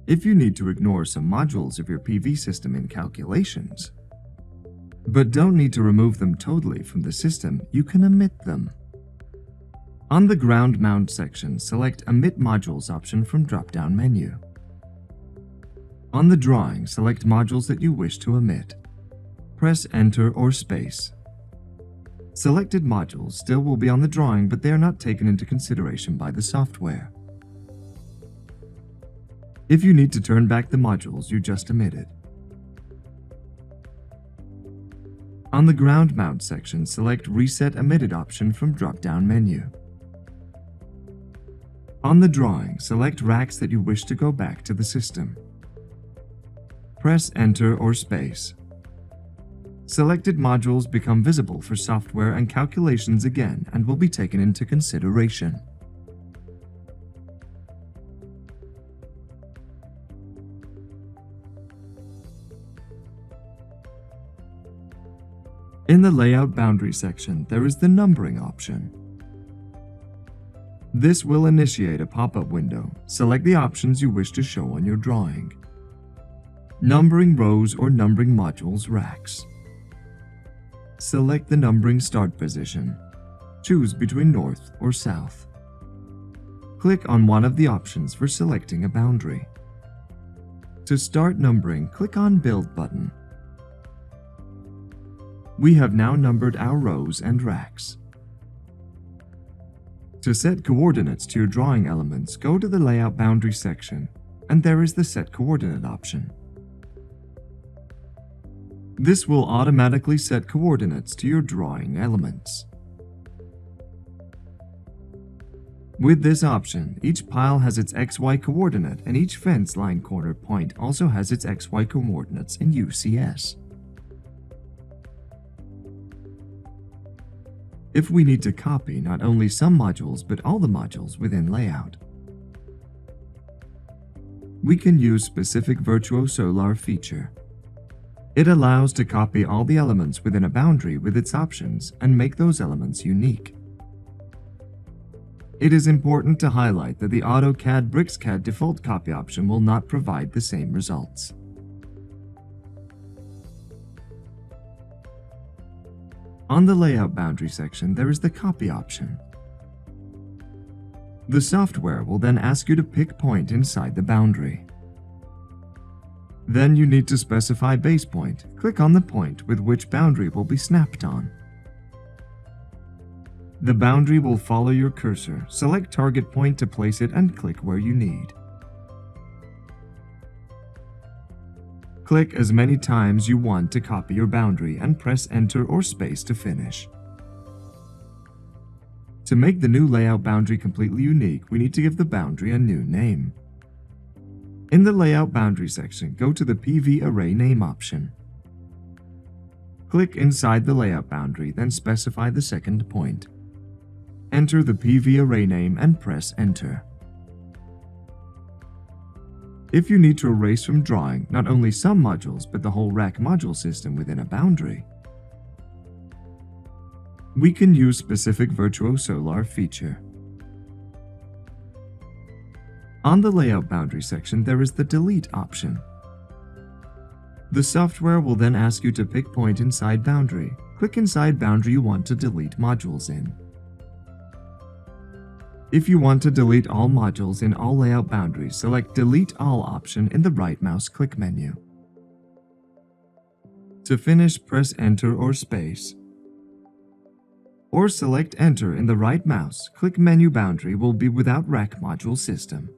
If you need to ignore some modules of your PV system in calculations, but don't need to remove them totally from the system, you can omit them. On the ground mount section, select Omit Modules option from drop-down menu. On the drawing, select modules that you wish to omit. Press Enter or Space. Selected modules still will be on the drawing, but they are not taken into consideration by the software. If you need to turn back the modules you just omitted. On the ground mount section, select Reset Omitted option from drop-down menu. On the drawing, select racks that you wish to go back to the system. Press Enter or Space. Selected modules become visible for software and calculations again and will be taken into consideration. In the Layout Boundary section, there is the Numbering option. This will initiate a pop-up window. Select the options you wish to show on your drawing. Numbering rows or numbering modules racks. Select the numbering start position. Choose between north or south. Click on one of the options for selecting a boundary. To start numbering, click on Build button. We have now numbered our rows and racks. To set coordinates to your drawing elements, go to the Layout Boundary section, and there is the Set Coordinate option. This will automatically set coordinates to your drawing elements. With this option, each pile has its XY coordinate, and each fence line corner point also has its XY coordinates in UCS. If we need to copy not only some modules but all the modules within Layout, we can use specific Virto-Solar feature. It allows to copy all the elements within a boundary with its options and make those elements unique. It is important to highlight that the AutoCAD BricsCAD default copy option will not provide the same results. On the Layout Boundary section, there is the Copy option. The software will then ask you to pick point inside the boundary. Then you need to specify base point. Click on the point with which boundary will be snapped on. The boundary will follow your cursor. Select target point to place it and click where you need. Click as many times you want to copy your boundary and press Enter or Space to finish. To make the new layout boundary completely unique, we need to give the boundary a new name. In the Layout Boundary section, go to the PV Array Name option. Click inside the layout boundary, then specify the second point. Enter the PV array name and press Enter. If you need to erase from drawing not only some modules but the whole rack module system within a boundary, we can use specific Virto-Solar feature. On the Layout Boundary section, there is the Delete option. The software will then ask you to pick point inside boundary. Click inside boundary you want to delete modules in. If you want to delete all modules in all layout boundaries, select Delete All option in the right mouse click menu. To finish, press Enter or Space. Or select Enter in the right mouse. Click Menu Boundary will be without rack module system.